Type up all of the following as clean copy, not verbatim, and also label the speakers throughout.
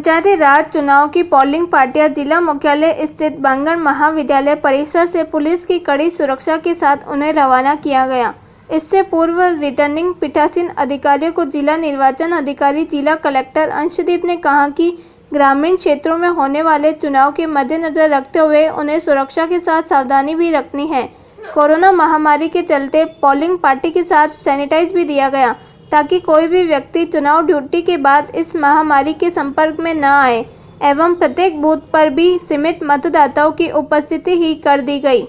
Speaker 1: पंचायती राज चुनाव की पोलिंग पार्टियां जिला मुख्यालय स्थित बांगड़ महाविद्यालय परिसर से पुलिस की कड़ी सुरक्षा के साथ उन्हें रवाना किया गया। इससे पूर्व रिटर्निंग पीठासीन अधिकारियों को जिला निर्वाचन अधिकारी जिला कलेक्टर अंशदीप ने कहा कि ग्रामीण क्षेत्रों में होने वाले चुनाव के मद्देनजर रखते हुए उन्हें सुरक्षा के साथ सावधानी भी रखनी है। कोरोना महामारी के चलते पोलिंग पार्टी के साथ सैनिटाइज भी दिया गया ताकि कोई भी व्यक्ति चुनाव ड्यूटी के बाद इस महामारी के संपर्क में न आए एवं प्रत्येक बूथ पर भी सीमित मतदाताओं की उपस्थिति ही कर दी गई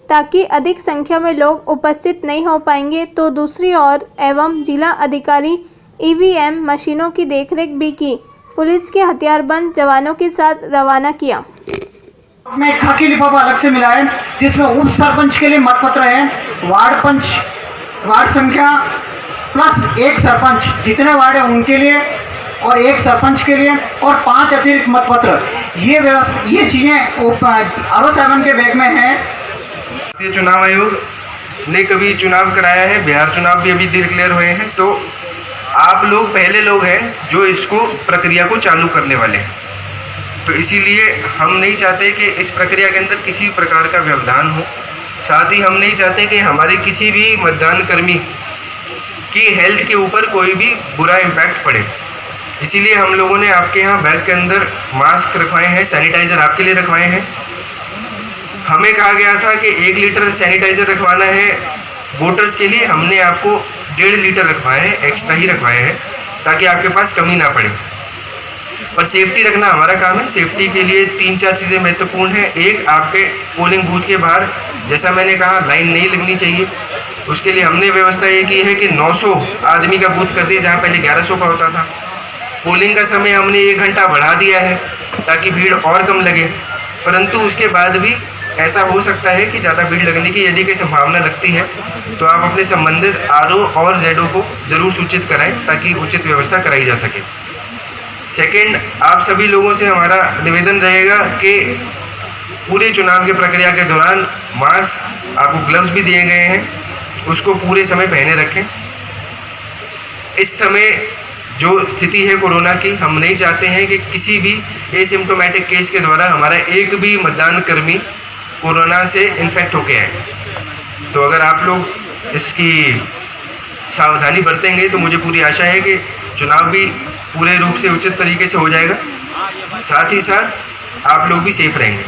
Speaker 1: ताकि अधिक संख्या में लोग उपस्थित नहीं हो पाएंगे। तो दूसरी ओर एवं जिला अधिकारी ईवीएम मशीनों की देखरेख भी की। पुलिस के हथियारबंद जवानों के साथ रवाना किया।
Speaker 2: में खाकी लिफाफा अलग से मिला है जिसमें उप सरपंच के लिए मतपत्र है, वार्ड पंच, वार्ड संख्या प्लस एक सरपंच, जितने वार्ड है उनके लिए और एक सरपंच के लिए और 5 अतिरिक्त मतपत्र। ये चीज़ें RO7 के बैग में है।
Speaker 3: भारतीय चुनाव आयोग ने कभी चुनाव कराया है, बिहार चुनाव भी अभी डिक्लेयर हुए हैं, तो आप लोग पहले लोग हैं जो इसको प्रक्रिया को चालू करने वाले हैं। तो इसीलिए हम नहीं चाहते कि इस प्रक्रिया के अंदर किसी प्रकार का व्यवधान हो। साथ ही हम नहीं चाहते कि हमारे किसी भी मतदान कर्मी की हेल्थ के ऊपर कोई भी बुरा इम्पैक्ट पड़े। इसीलिए हम लोगों ने आपके यहाँ बैग के अंदर मास्क रखवाए हैं, सैनिटाइज़र आपके लिए रखवाए हैं। हमें कहा गया था कि 1 लीटर सैनिटाइज़र रखवाना है वोटर्स के लिए, हमने आपको 1.5 लीटर रखवाए हैं, एक्स्ट्रा ही रखवाए हैं ताकि आपके पास कमी ना पड़े। पर सेफ्टी रखना हमारा काम है। सेफ्टी के लिए 3-4 चीज़ें महत्वपूर्ण हैं। एक, आपके पोलिंग बूथ के बाहर जैसा मैंने कहा लाइन नहीं लगनी चाहिए। उसके लिए हमने व्यवस्था ये की है कि 900 आदमी का बूथ कर दिया जहाँ पहले 1100 का होता था। पोलिंग का समय हमने 1 घंटा बढ़ा दिया है ताकि भीड़ और कम लगे, परंतु उसके बाद भी ऐसा हो सकता है कि ज़्यादा भीड़ लगने की यदि कोई संभावना लगती है तो आप अपने संबंधित RO और ZO को ज़रूर सूचित कराएं ताकि उचित व्यवस्था कराई जा सके। सेकेंड, आप सभी लोगों से हमारा निवेदन रहेगा कि पूरे चुनाव की प्रक्रिया के दौरान मास्क, आपको ग्लव्स भी दिए गए हैं, उसको पूरे समय पहने रखें। इस समय जो स्थिति है कोरोना की, हम नहीं चाहते हैं कि किसी भी एसिम्प्टोमेटिक केस के द्वारा हमारा एक भी मतदान कर्मी कोरोना से इन्फेक्ट होके आए। तो अगर आप लोग इसकी सावधानी बरतेंगे तो मुझे पूरी आशा है कि चुनाव भी पूरे रूप से उचित तरीके से हो जाएगा, साथ ही साथ आप लोग भी सेफ रहेंगे।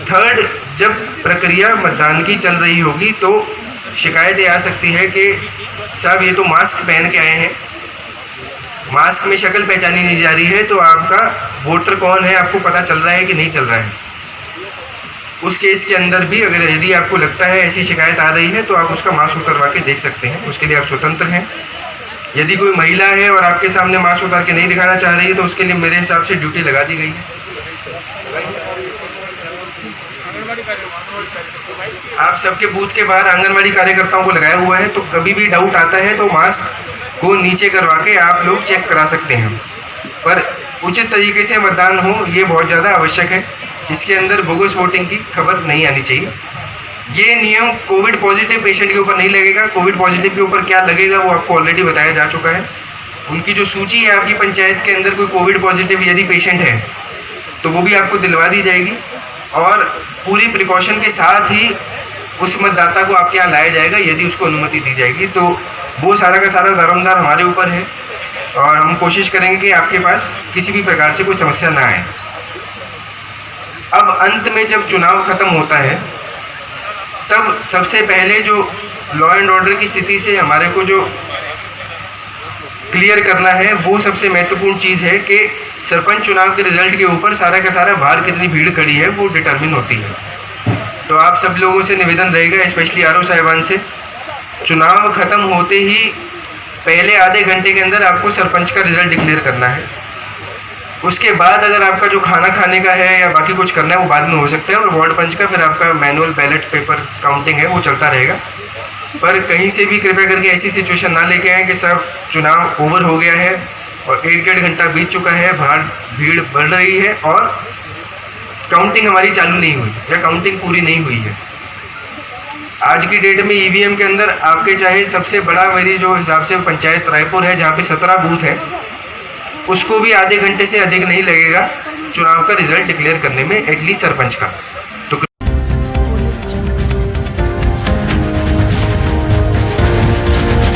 Speaker 3: थर्ड, जब प्रक्रिया मतदान की चल रही होगी तो शिकायतें आ सकती है कि साहब ये तो मास्क पहन के आए हैं, मास्क में शक्ल पहचानी नहीं जा रही है, तो आपका वोटर कौन है आपको पता चल रहा है कि नहीं चल रहा है। उस केस के अंदर भी अगर यदि आपको लगता है ऐसी शिकायत आ रही है तो आप उसका मास्क उतरवा के देख सकते हैं, उसके लिए आप स्वतंत्र हैं। यदि कोई महिला है और आपके सामने मास्क उतार के नहीं दिखाना चाह रही है तो उसके लिए मेरे हिसाब से ड्यूटी लगा दी गई है। आप सबके बूथ के बाहर आंगनवाड़ी कार्यकर्ताओं को लगाया हुआ है, तो कभी भी डाउट आता है तो मास्क को नीचे करवा के आप लोग चेक करा सकते हैं। पर उचित तरीके से मतदान हो ये बहुत ज़्यादा आवश्यक है। इसके अंदर बोगस वोटिंग की खबर नहीं आनी चाहिए। ये नियम कोविड पॉजिटिव पेशेंट के ऊपर नहीं लगेगा। कोविड पॉजिटिव के ऊपर क्या लगेगा वो आपको ऑलरेडी बताया जा चुका है। उनकी जो सूची है आपकी पंचायत के अंदर कोई कोविड पॉजिटिव यदि पेशेंट है तो वो भी आपको दिलवा दी जाएगी और पूरी प्रिकॉशन के साथ ही उस मतदाता को आपके यहाँ लाया जाएगा यदि उसको अनुमति दी जाएगी। तो वो सारा का सारा दारोमदार हमारे ऊपर है और हम कोशिश करेंगे कि आपके पास किसी भी प्रकार से कोई समस्या ना आए। अब अंत में जब चुनाव ख़त्म होता है तब सबसे पहले जो लॉ एंड ऑर्डर की स्थिति से हमारे को जो क्लियर करना है वो सबसे महत्वपूर्ण चीज़ है कि सरपंच चुनाव के रिजल्ट के ऊपर सारा का सारा बाहर कितनी भीड़ खड़ी है वो डिटर्मिन होती है। तो आप सब लोगों से निवेदन रहेगा, स्पेशली RO साहिबान से, चुनाव ख़त्म होते ही पहले आधे घंटे के अंदर आपको सरपंच का रिज़ल्ट डिक्लेयर करना है। उसके बाद अगर आपका जो खाना खाने का है या बाकी कुछ करना है वो बाद में हो सकता है और वार्ड पंच का फिर आपका मैनुअल बैलेट पेपर काउंटिंग है वो चलता रहेगा। पर कहीं से भी कृपया करके ऐसी सिचुएशन ना लेके आएँ कि सब चुनाव ओवर हो गया है और 1-1.5 घंटा बीत चुका है, बाहर भीड़ बढ़ रही है और काउंटिंग हमारी चालू नहीं हुई या काउंटिंग पूरी नहीं हुई है। आज की डेट में ईवीएम के अंदर आपके चाहे सबसे बड़ा मेरी जो हिसाब से पंचायत रायपुर है जहाँ पे 17 बूथ हैं, उसको भी आधे घंटे से अधिक नहीं लगेगा चुनाव का रिजल्ट डिक्लेयर करने में, एटलीस्ट सरपंच का।